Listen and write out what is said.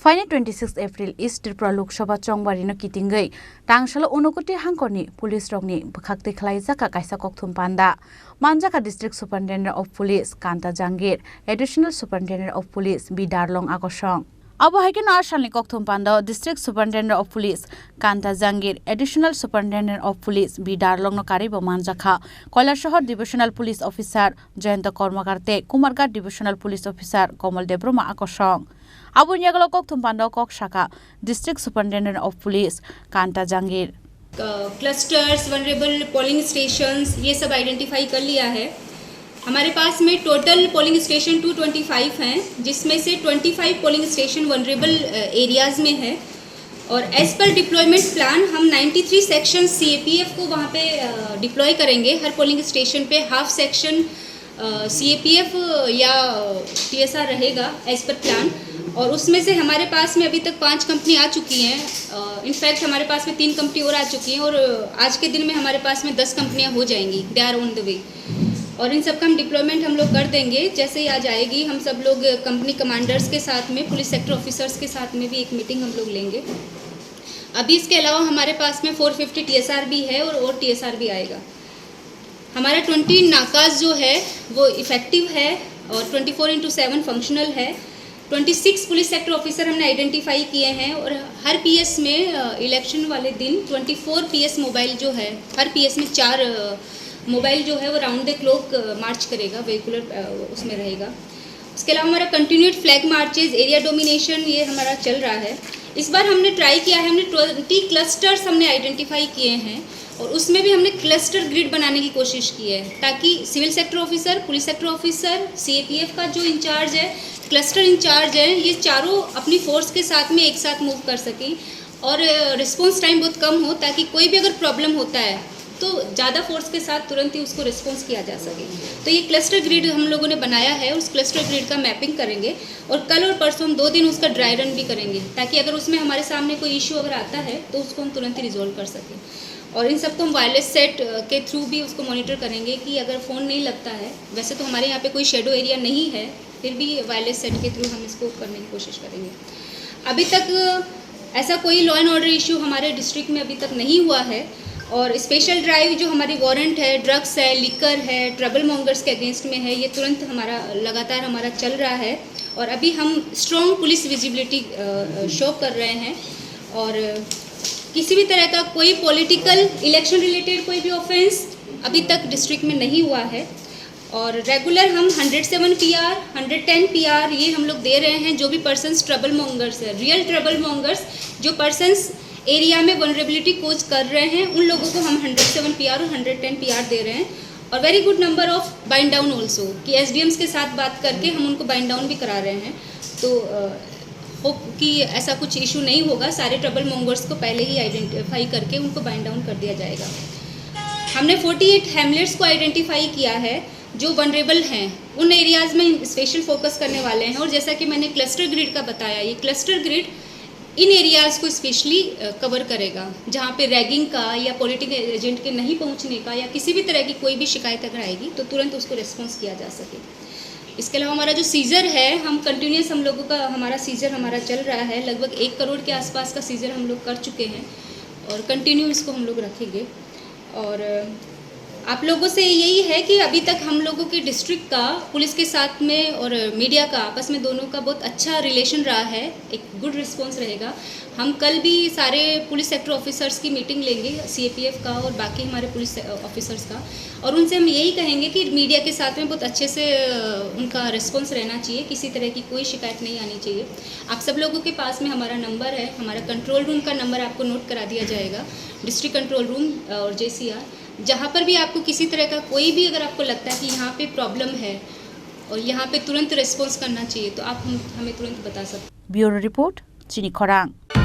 फाइने 26 April east Tripura Lok Sabha चंबारिनो किटिंगै टांगसालो उनकोटी हांकरनि पुलिस रंगनि बखाक्ति खलाइजाका कायसा कक्थुम पान्दा मानजाका district superintendent of police Kanta Jangir additional superintendent of police B Darlong आकर्षण अब हाइकेन आसामनि कक्थुम पान्दा district superintendent of police Kanta Jangir additional superintendent of police B Darlong कारिबो मानजाखा Kailashahar divisional police officer Jayant कर्मकारते Kumarghat divisional police officer Kamal Debbarma आकर्षण अब यागलो कक्थुम पान्दा कक शाखा district superintendent of police Kanta Jangir clusters vulnerable polling stations ये सब आइडेंटिफाई कर लिया है। हमारे पास में टोटल पोलिंग स्टेशन 225 हैं, जिसमें से 25 पोलिंग स्टेशन वनरेबल एरियाज़ में है और एज पर डिप्लॉयमेंट प्लान हम 93 सेक्शन CAPF को वहाँ पे डिप्लॉय करेंगे। हर पोलिंग स्टेशन पे हाफ सेक्शन CAPF या TSR रहेगा एज पर प्लान और उसमें से हमारे पास में अभी तक 5 कंपनी आ चुकी हैं। इनफैक्ट हमारे पास में 3 कंपनी और आ चुकी हैं और आज के दिन में हमारे पास में 10 कंपनियां हो जाएंगी। They are on the way और इन सब का हम डिप्लॉयमेंट हम लोग कर देंगे। जैसे ही आ जाएगी हम सब लोग कंपनी कमांडर्स के साथ में पुलिस सेक्टर ऑफिसर्स के साथ में भी एक मीटिंग हम लोग लेंगे। अभी इसके अलावा हमारे पास में 450 TSR भी है और TSR भी आएगा। हमारा 20 नाकाज जो है वो इफ़ेक्टिव है और 24/7 फंक्शनल है। 26 पुलिस सेक्टर ऑफिसर हमने आइडेंटिफाई किए हैं और हर PS में इलेक्शन वाले दिन 24 PS मोबाइल जो है, हर PS में 4 मोबाइल जो है वो राउंड द क्लॉक मार्च करेगा, वेहिकुलर उसमें रहेगा। उसके अलावा हमारा continued flag marches, area domination ये हमारा चल रहा है। इस बार हमने ट्राई किया है, हमने 20 क्लस्टर्स हमने आइडेंटिफाई किए हैं और उसमें भी हमने क्लस्टर ग्रिड बनाने की कोशिश की है ताकि civil sector officer, police sector officer, CAPF का जो इंचार्ज है, क्लस्टर इंचार्ज है, ये चारों अपनी फोर्स के साथ में एक साथ मूव कर सकें और रिस्पॉन्स टाइम बहुत कम हो ताकि कोई भी अगर प्रॉब्लम होता है तो ज़्यादा फोर्स के साथ तुरंत ही उसको रिस्पॉन्स किया जा सके। तो ये क्लस्टर ग्रिड हम लोगों ने बनाया है, उस क्लस्टर ग्रिड का मैपिंग करेंगे और कल और परसों हम 2 दिन उसका ड्राई रन भी करेंगे ताकि अगर उसमें हमारे सामने कोई इशू अगर आता है तो उसको हम तुरंत ही रिजॉल्व कर सकें। और इन सबको हम वायरलेस सेट के थ्रू भी उसको मॉनिटर करेंगे कि अगर फ़ोन नहीं लगता है, वैसे तो हमारे यहाँ पे कोई शेडो एरिया नहीं है, फिर भी वायरलेस सेट के थ्रू हम इसको करने की कोशिश करेंगे। अभी तक ऐसा कोई लॉ एंड ऑर्डर इशू हमारे डिस्ट्रिक्ट में अभी तक नहीं हुआ है और स्पेशल ड्राइव जो हमारी वारंट है, ड्रग्स है, लिकर है, ट्रबल मॉन्गर्स के अगेंस्ट में है, ये तुरंत हमारा लगातार हमारा चल रहा है और अभी हम स्ट्रॉन्ग पुलिस विजिबिलिटी शो कर रहे हैं और किसी भी तरह का कोई पॉलिटिकल इलेक्शन रिलेटेड कोई भी ऑफेंस अभी तक डिस्ट्रिक्ट में नहीं हुआ है और रेगुलर हम 107 PR, 110 PR ये हम लोग दे रहे हैं। जो भी पर्सन्स ट्रबल मॉन्गर्स है, रियल ट्रबल मॉन्गर्स जो पर्सन्स एरिया में वनरेबिलिटी कोज कर रहे हैं, उन लोगों को हम 107 PR और 110 PR दे रहे हैं और very good number of bind down also कि SDMs के साथ बात करके हम उनको बाइंड डाउन भी करा रहे हैं। तो होप कि ऐसा कुछ इशू नहीं होगा। सारे ट्रबल मॉन्गर्स को पहले ही आइडेंटिफाई करके उनको बाइंड डाउन कर दिया जाएगा। हमने 48 हैमलेट्स को आइडेंटिफाई किया है जो वनरेबल हैं, उन एरियाज़ में स्पेशल फोकस करने वाले हैं और जैसा कि मैंने क्लस्टर ग्रिड का बताया, ये क्लस्टर ग्रिड इन एरियाज़ को स्पेशली कवर करेगा जहाँ पे रैगिंग का या पॉलिटिकल एजेंट के नहीं पहुँचने का या किसी भी तरह की कोई भी शिकायत अगर आएगी तो तुरंत उसको रिस्पॉन्स किया जा सके। इसके अलावा हमारा जो सीज़र है, हम कंटिन्यूस हम लोगों का हमारा सीज़र हमारा चल रहा है, लगभग 1 करोड़ के आसपास का सीज़र हम लोग कर चुके हैं और कंटिन्यू इसको हम लोग रखेंगे। और आप लोगों से यही है कि अभी तक हम लोगों के डिस्ट्रिक्ट का पुलिस के साथ में और मीडिया का आपस में दोनों का बहुत अच्छा रिलेशन रहा है, एक गुड रिस्पॉन्स रहेगा। हम कल भी सारे पुलिस सेक्टर ऑफिसर्स की मीटिंग लेंगे, CAPF का और बाकी हमारे पुलिस ऑफिसर्स का, और उनसे हम यही कहेंगे कि मीडिया के साथ में बहुत अच्छे से उनका रिस्पॉन्स रहना चाहिए, किसी तरह की कोई शिकायत नहीं आनी चाहिए। आप सब लोगों के पास में हमारा नंबर है, हमारा कंट्रोल रूम का नंबर आपको नोट करा दिया जाएगा, डिस्ट्रिक्ट कंट्रोल रूम और JCR। जहाँ पर भी आपको किसी तरह का कोई भी अगर आपको लगता है कि यहाँ पे प्रॉब्लम है और यहाँ पे तुरंत रिस्पॉन्स करना चाहिए तो आप हमें तुरंत बता सकते हैं। ब्यूरो रिपोर्ट, चिनी खरांग।